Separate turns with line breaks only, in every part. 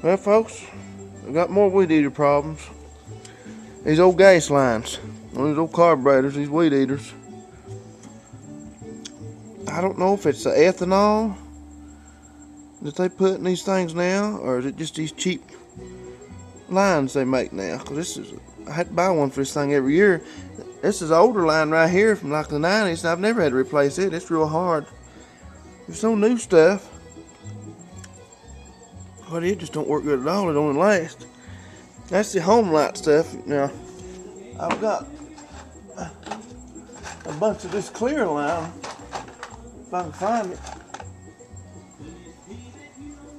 Well, folks, I've got more weed eater problems. These old gas lines, one of these old carburetors, these weed eaters. I don't know if it's the ethanol that they put in these things now, or is it just these cheap lines they make now? Because I had to buy one for this thing every year. This is an older line right here from like the 90s, and I've never had to replace it. It's real hard. There's no new stuff, but it just don't work good at all. It don't last. That's the Homelite stuff. Now, I've got a bunch of this clear line, if I can find it.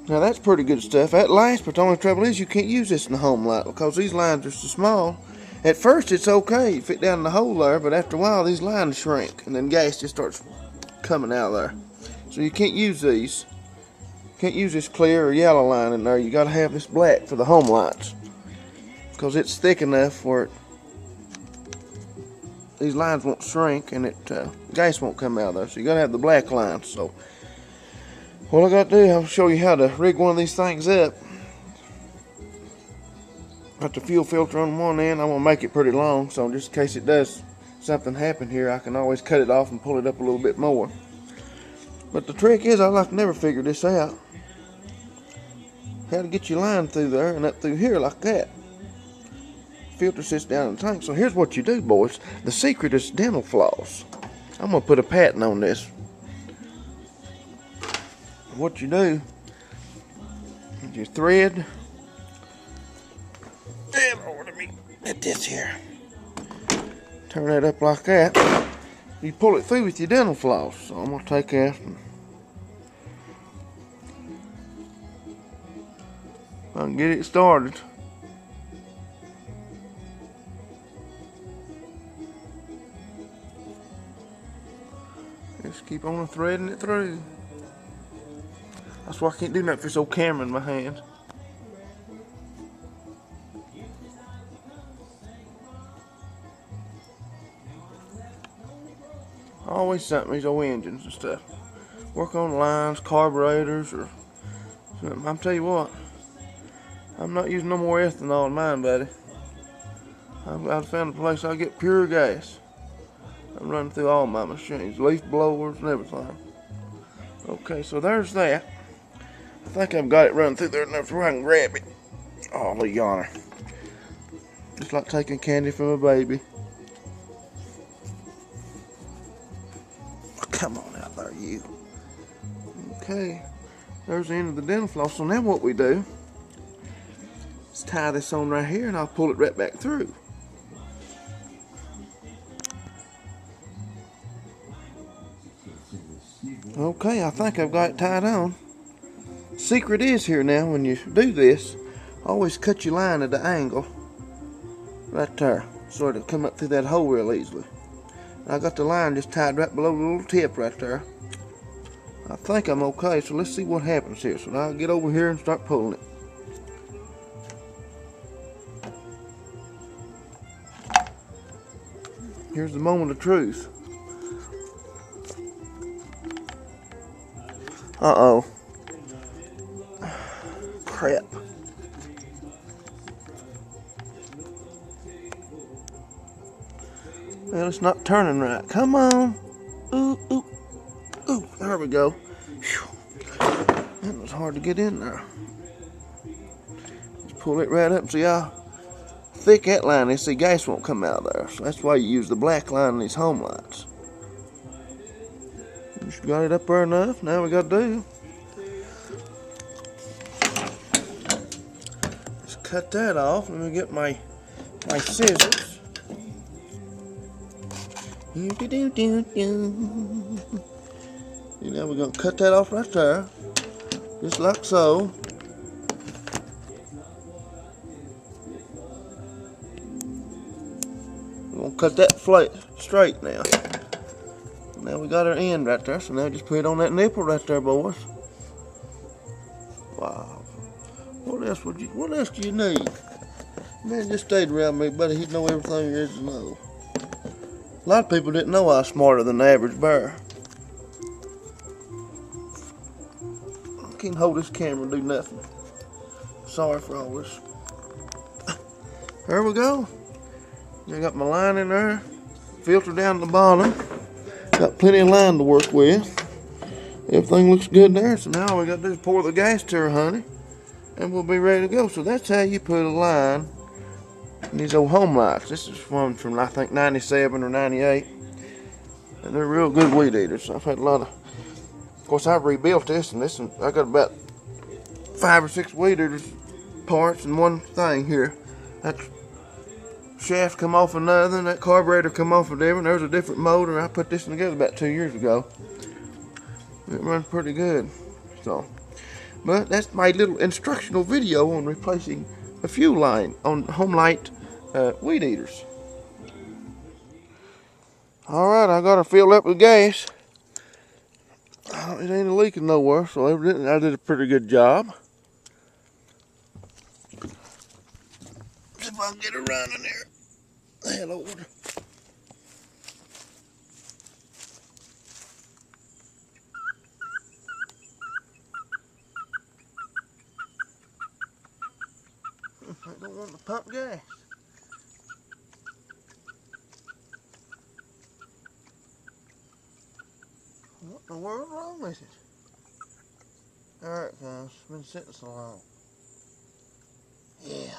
Now that's pretty good stuff. That lasts, but the only trouble is you can't use this in the Homelite because these lines are so small. At first it's okay, you fit down in the hole there, but after a while these lines shrink and then gas just starts coming out of there. So you can't use these. You can't use this clear or yellow line in there. You gotta have this black for the Homelites because it's thick enough where these lines won't shrink and gas won't come out of there. So you gotta have the black lines. So what I gotta do, I'll show you how to rig one of these things up. Got the fuel filter on one end. I'm gonna make it pretty long, so just in case it does something happen here, I can always cut it off and pull it up a little bit more. But the trick is, I've never figured this out. How to get your line through there and up through here like that. Filter sits down in the tank. So here's what you do, boys. The secret is dental floss. I'm gonna put a patent on this. What you do is you thread. Lord, let me get this here. Turn that up like that. You pull it through with your dental floss. So I'm gonna take that. I can get it started. Just keep on threading it through. That's why I can't do nothing with this old camera in my hand. Always something, these old engines and stuff. Work on lines, carburetors, or something. I'm telling you what, I'm not using no more ethanol in mine, buddy. I've found a place I get pure gas. I'm running through all my machines, leaf blowers and everything. Okay, so there's that. I think I've got it running through there enough where I can grab it. Oh, look yonder. Just like taking candy from a baby. Come on out there, you. Okay, there's the end of the dental floss. So now what we do is tie this on right here and I'll pull it right back through. Okay, I think I've got it tied on. Secret is here now, when you do this, always cut your line at the angle right there so it'll come up through that hole real easily. I got the line just tied right below the little tip right there. I think I'm okay, so let's see what happens here. So now I'll get over here and start pulling it. Here's the moment of truth. Uh-oh. Crap. Well, it's not turning right. Come on. Ooh, ooh, ooh. There we go. Whew. That was hard to get in there. Just pull it right up. See how thick that line is. See, gas won't come out there. So that's why you use the black line in these Homelites. Just got it up there enough. Now we got to do. Just cut that off. Let me get my scissors. You know, we're going to cut that off right there, just like so. We're going to cut that flat straight now. Now we got our end right there, so now just put it on that nipple right there, boys. Wow. What else do you need? Man, just stayed around me, buddy. He'd know everything there is to know. A lot of people didn't know I was smarter than the average bear. I can't hold this camera and do nothing. Sorry for all this. There we go. I got my line in there. Filter down to the bottom. Got plenty of line to work with. Everything looks good there. So now all we got to do is pour the gas to her, honey. And we'll be ready to go. So that's how you put a line in these old home lights. This is one from I think 97 or 98. And they're real good weed eaters. I've had a lot of course I've rebuilt this, and I got about 5 or 6 weed eaters parts in one thing here. That shaft come off another, and that carburetor come off a different. There's a different motor. I put this together about 2 years ago. It runs pretty good. So, but that's my little instructional video on replacing a fuel line on Homelite weed eaters. Alright, I got her filled up with gas. It ain't leaking nowhere, so evidently I did a pretty good job. See if I can get her running there. Hell, Lord. I don't want to pump gas. What in the world's wrong with it? There it comes. It's been sitting so long. Yeah.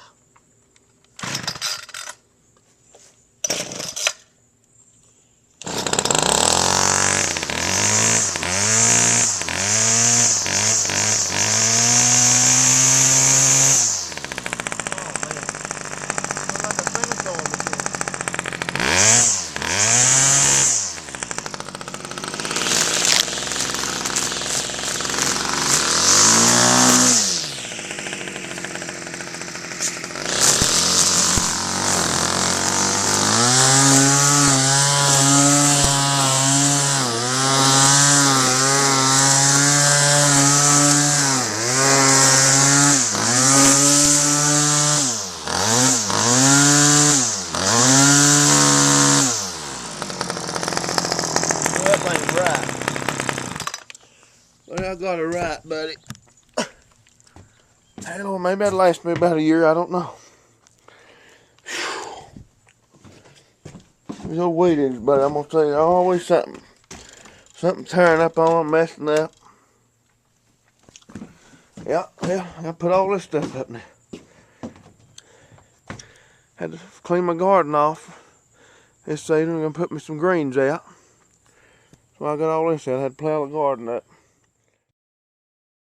That thing's right. So I got it right, buddy. I don't know, maybe that'll last me about a year, I don't know. These old weed eaters, buddy, I'm gonna tell you, always something tearing up on them, messing up. Yeah, I put all this stuff up now. Had to clean my garden off this season. I'm gonna put me some greens out. So I got all this out. I had to plow the garden up.